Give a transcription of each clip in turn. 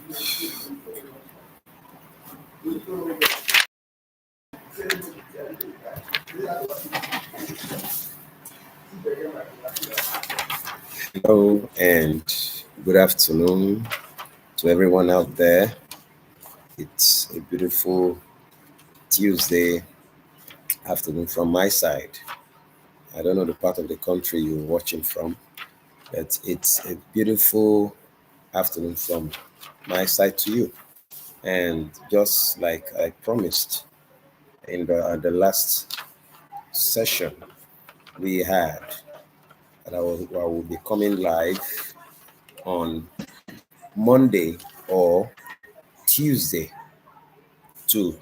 Hello and good afternoon to everyone out there. It's a beautiful Tuesday afternoon from my side. I don't know the part of the country you're watching from, but it's a beautiful afternoon from my side to you. And just like I promised in the last session we had, that I will be coming live on Monday or Tuesday to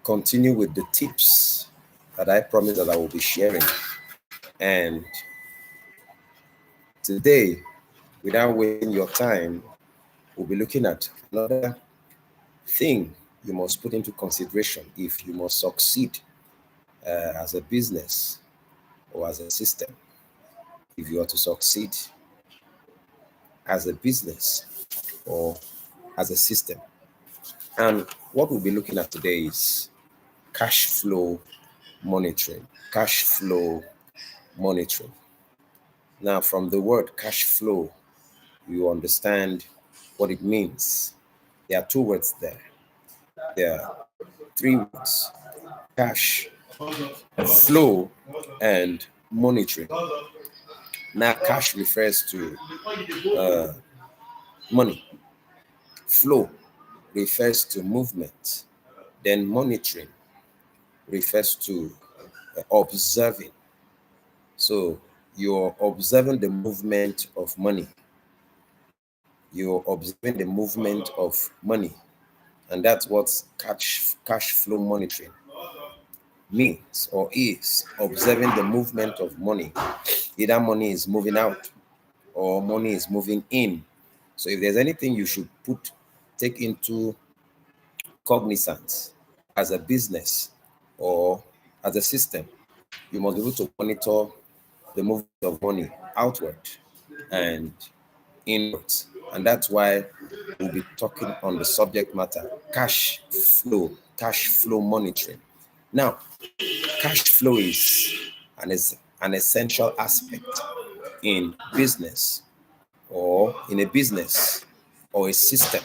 continue with the tips that I promised that I will be sharing. And today, without wasting your time, we'll be looking at another thing you must put into consideration if you must succeed as a business or as a system. If you are to succeed as a business or as a system. And what we'll be looking at today is cash flow monitoring. Cash flow monitoring. Now, from the word cash flow, you understand what it means. There are two words there. There are three words: cash, flow, and monitoring. Now, cash refers to money. Flow refers to movement. Then monitoring refers to observing. So you're observing the movement of money. You're observing the movement of money. And that's what cash flow monitoring means or is: observing the movement of money. Either money is moving out or money is moving in. So if there's anything you should take into cognizance as a business or as a system, you must be able to monitor the movement of money outward and inwards. And that's why we'll be talking on the subject matter: cash flow monitoring. Now, cash flow is an essential aspect in business or a system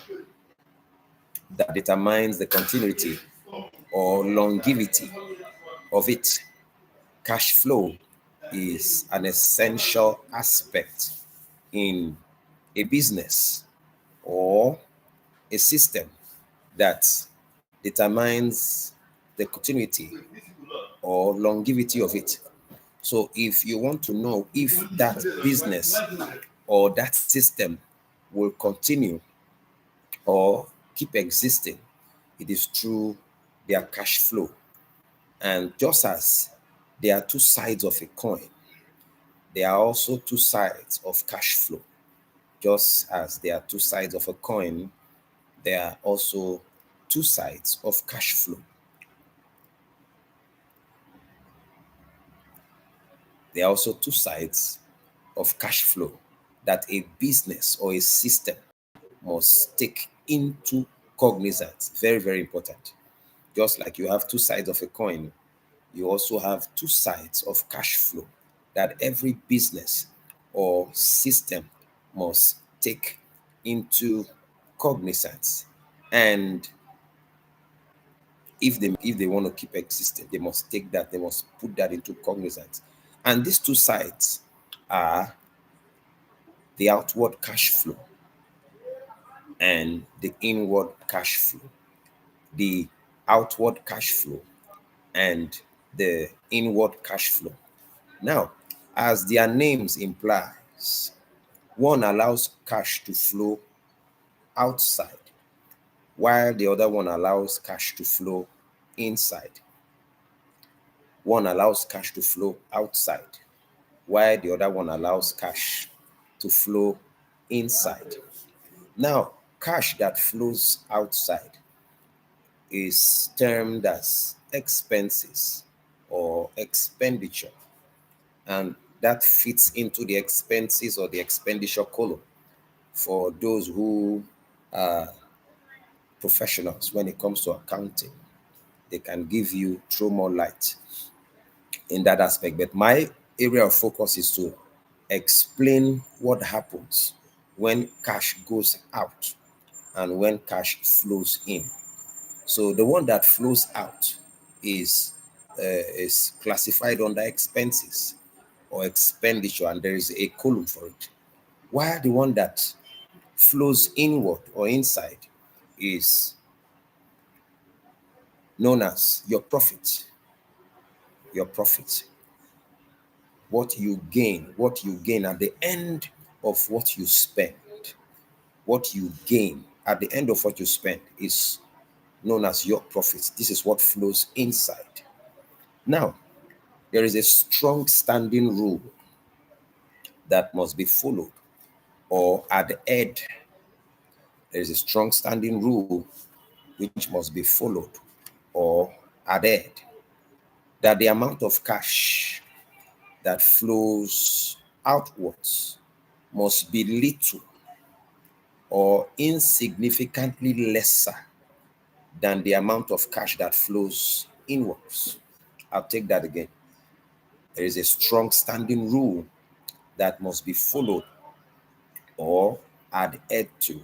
that determines the continuity or longevity of it. Cash flow is an essential aspect in a business or a system that determines the continuity or longevity of it. So if you want to know if that business or that system will continue or keep existing, it is through their cash flow. And just as there are two sides of a coin, there are also two sides of cash flow. Just as there are two sides of a coin, there are also two sides of cash flow. There are also two sides of cash flow that a business or a system must take into cognizance. Very, very important. Just like you have two sides of a coin, you also have two sides of cash flow that every business or system must take into cognizance. And if they want to keep existing, they must put that into cognizance. And these two sides are the outward cash flow and the inward cash flow. The outward cash flow and the inward cash flow. Now, as their names implies, one allows cash to flow outside, while the other one allows cash to flow inside. One allows cash to flow outside, while the other one allows cash to flow inside. Now, cash that flows outside is termed as expenses or expenditure, and that fits into the expenses or the expenditure column for those who professionals when it comes to accounting. They can give you, throw more light in that aspect. But my area of focus is to explain what happens when cash goes out and when cash flows in. So the one that flows out is classified under expenses or expenditure, and there is a column for it. While the one that flows inward or inside is known as your profit. Your profit. What you gain at the end of what you spend. What you gain at the end of what you spend is known as your profit. This is what flows inside. Now, there is a strong standing rule that must be followed or adhered. There is a strong standing rule which must be followed or adhered, that the amount of cash that flows outwards must be little or insignificantly lesser than the amount of cash that flows inwards. I'll take that again. There is a strong standing rule that must be followed or adhered to,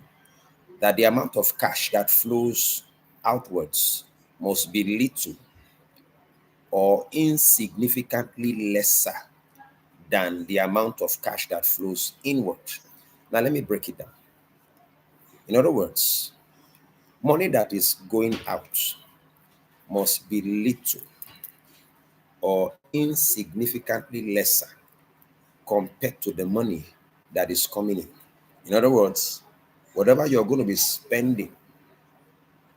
that the amount of cash that flows outwards must be little or insignificantly lesser than the amount of cash that flows inward. Now, let me break it down. In other words, money that is going out must be little or insignificantly lesser compared to the money that is coming in. In other words, whatever you're going to be spending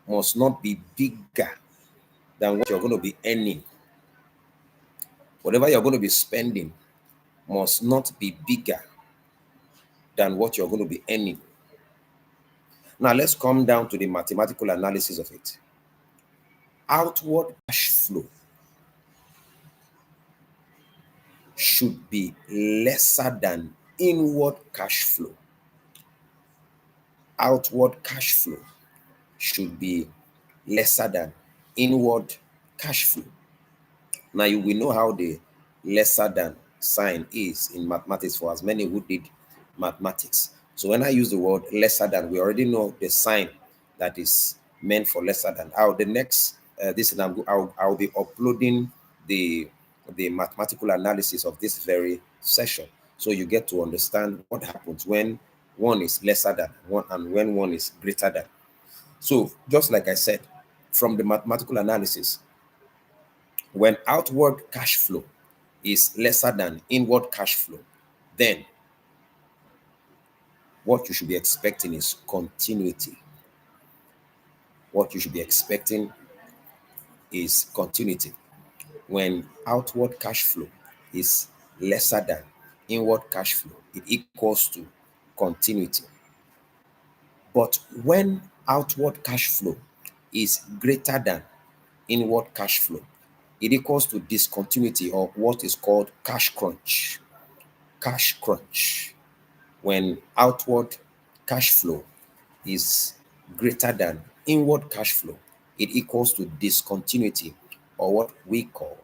must not be bigger than what you're going to be earning. Whatever you're going to be spending must not be bigger than what you're going to be earning. Now, let's come down to the mathematical analysis of it. Outward cash flow should be lesser than inward cash flow. Outward cash flow should be lesser than inward cash flow. Now, you will know how the lesser than sign is in mathematics for as many who did mathematics. So when I use the word lesser than, we already know the sign that is meant for lesser than. The next I'll be uploading the mathematical analysis of this very session, so you get to understand what happens when one is lesser than one and when one is greater than. So just like I said, from the mathematical analysis, when outward cash flow is lesser than inward cash flow, then what you should be expecting is continuity. What you should be expecting is continuity. When outward cash flow is lesser than inward cash flow, it equals to continuity. But when outward cash flow is greater than inward cash flow, it equals to discontinuity, or what is called cash crunch. Cash crunch. When outward cash flow is greater than inward cash flow, it equals to discontinuity, or what we call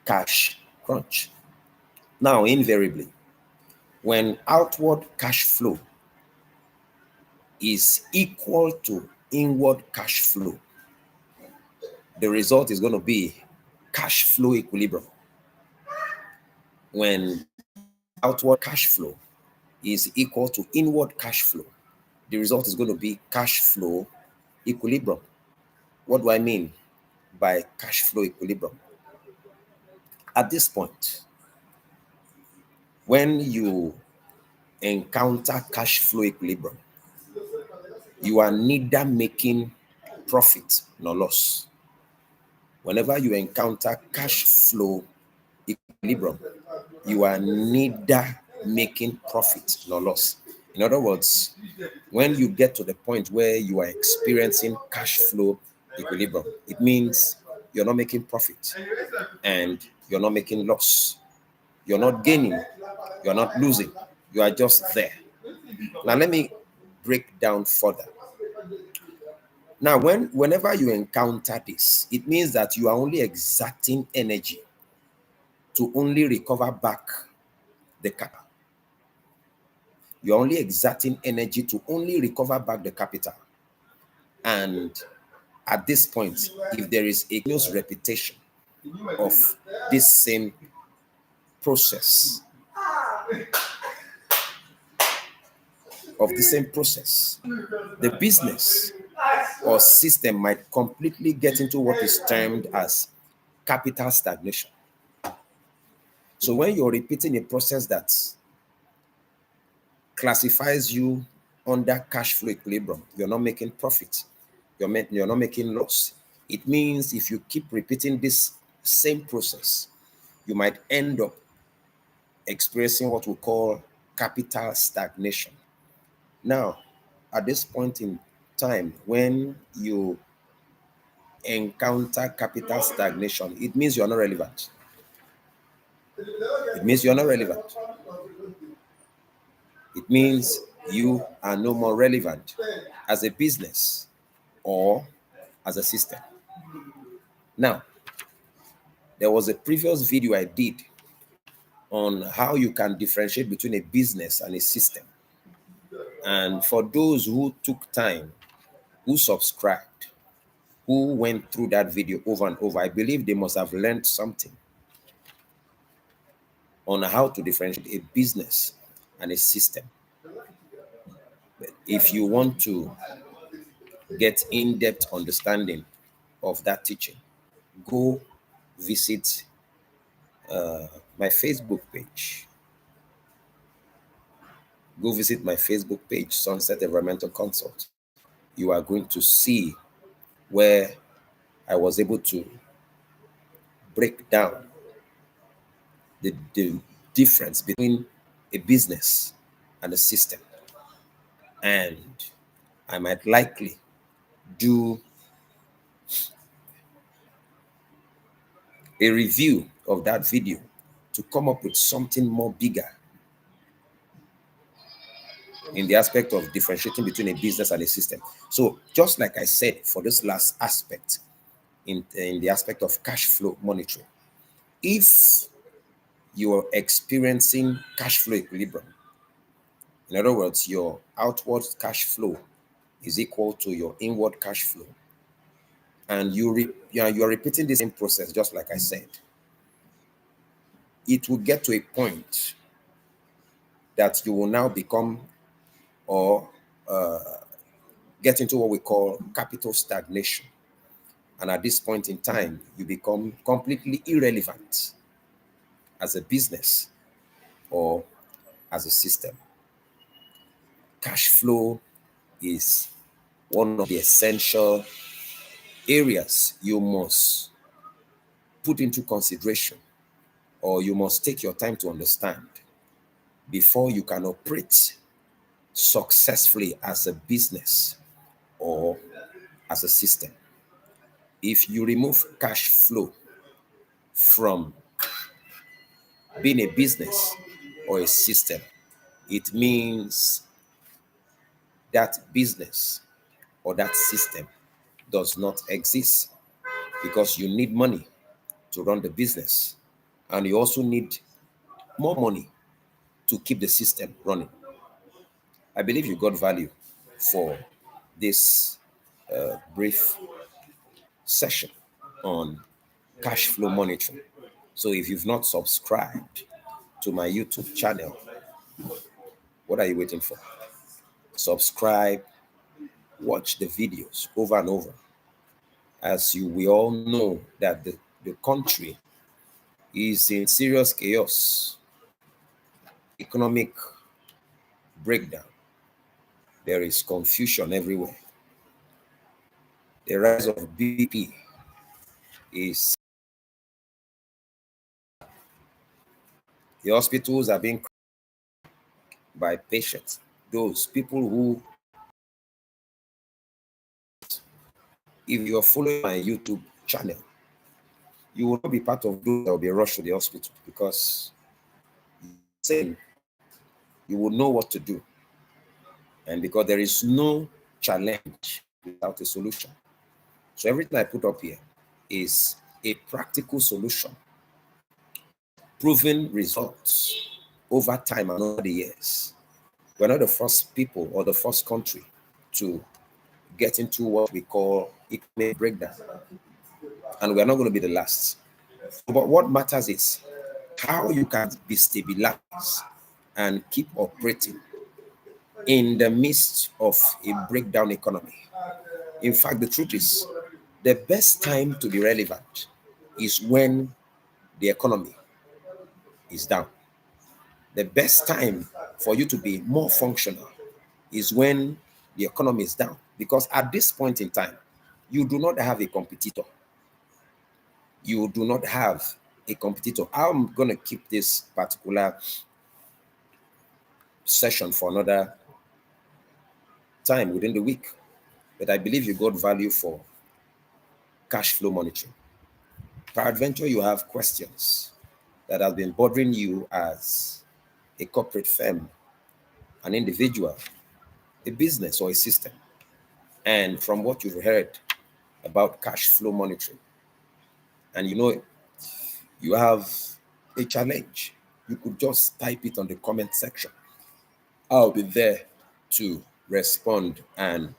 cash crunch. Now, invariably, when outward cash flow is equal to inward cash flow, the result is going to be cash flow equilibrium. When outward cash flow is equal to inward cash flow, the result is going to be cash flow equilibrium. What do I mean by cash flow equilibrium? At this point, when you encounter cash flow equilibrium, you are neither making profit nor loss. Whenever you encounter cash flow equilibrium, you are neither making profit nor loss. In other words, when you get to the point where you are experiencing cash flow equilibrium, it means you're not making profit and you're not making loss. You're not gaining, you're not losing, you are just there. Now, let me break down further Now, whenever you encounter this, it means that you are only exerting energy to only recover back the capital. You're only exerting energy to only recover back the capital. And at this point, if there is a close repetition of this same process, the business or system might completely get into what is termed as capital stagnation. So when you're repeating a process that classifies you under cash flow equilibrium, you're not making profit, you're not making loss. It means if you keep repeating this same process, you might end up experiencing what we call capital stagnation. Now, at this point in time, when you encounter capital stagnation, it means you're not relevant. It means you're not relevant. It means you are no more relevant as a business or as a system. Now, there was a previous video I did on how you can differentiate between a business and a system. And for those who took time, who subscribed, who went through that video over and over, I believe they must have learned something on how to differentiate a business and a system. But if you want to get in-depth understanding of that teaching, go visit my Facebook page. Go visit my Facebook page, Sunset Environmental Consult. You are going to see where I was able to break down the difference between a business and a system. And I might likely do a review of that video to come up with something more bigger in the aspect of differentiating between a business and a system. So just like I said for this last aspect, in the aspect of cash flow monitoring, if you're experiencing cash flow equilibrium, in other words, your outward cash flow is equal to your inward cash flow, and you're repeating the same process, just like I said, it will get to a point that you will now become or get into what we call capital stagnation. And at this point in time, you become completely irrelevant as a business or as a system. Cash flow is one of the essential areas you must put into consideration, or you must take your time to understand before you can operate successfully as a business or as a system. If you remove cash flow from being a business or a system, it means that business or that system does not exist, because you need money to run the business, and you also need more money to keep the system running. I believe you got value for this brief session on cash flow monitoring. So if you've not subscribed to my YouTube channel, what are you waiting for? Subscribe, watch the videos over and over. As we all know that the country is in serious chaos, economic breakdown. There is confusion everywhere. The rise of BP is, the hospitals are being by patients, those people who, if you're following my YouTube channel, you will not be part of those that will be rushed to the hospital, because you will know what to do. And because there is no challenge without a solution. So everything I put up here is a practical solution, proven results over time and over the years. We're not the first people or the first country to get into what we call economic breakdown, and we're not going to be the last. But what matters is how you can be stabilized and keep operating in the midst of a breakdown economy. In fact, the truth is, the best time to be relevant is when the economy is down. The best time for you to be more functional is when the economy is down. Because at this point in time, you do not have a competitor. You do not have a competitor. I'm going to keep this particular session for another time within the week. But I believe you got value for cash flow monitoring. Peradventure, you have questions that have been bothering you as a corporate firm, an individual, a business, or a system. And from what you've heard about cash flow monitoring, and you have a challenge, you could just type it on the comment section. I'll be there to respond and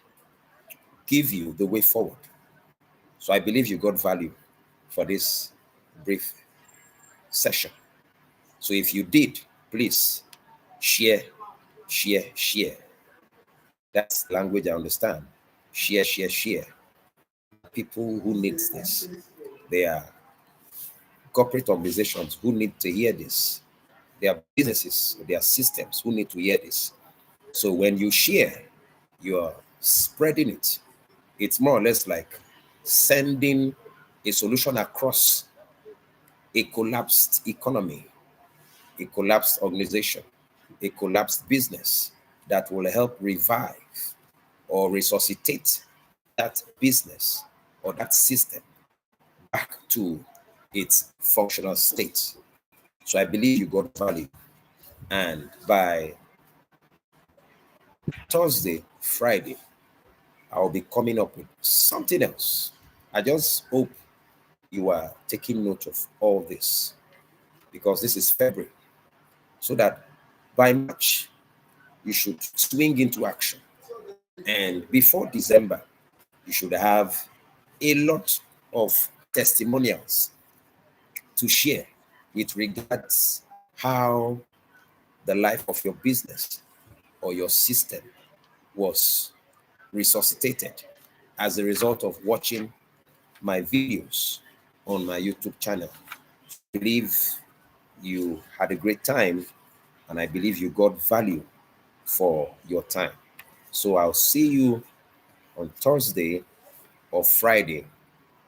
give you the way forward. So I believe you got value for this brief session. So if you did, please share, share, share. That's the language I understand. Share, share, share. People who need this. They are corporate organizations who need to hear this. There are businesses, there are systems who need to hear this. So when you share, you're spreading it. It's more or less like sending a solution across a collapsed economy, a collapsed organization, a collapsed business that will help revive or resuscitate that business or that system back to its functional state. So I believe you got value. And by Thursday, Friday, I'll be coming up with something else. I just hope you are taking note of all this, because this is February, so that by March, you should swing into action. And before December, you should have a lot of testimonials to share with regards how the life of your business or your system was resuscitated as a result of watching my videos on my YouTube channel. I believe you had a great time, and I believe you got value for your time. So I'll see you on Thursday or Friday,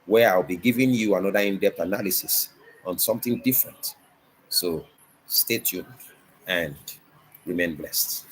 where I'll be giving you another in-depth analysis on something different. So stay tuned and remain blessed.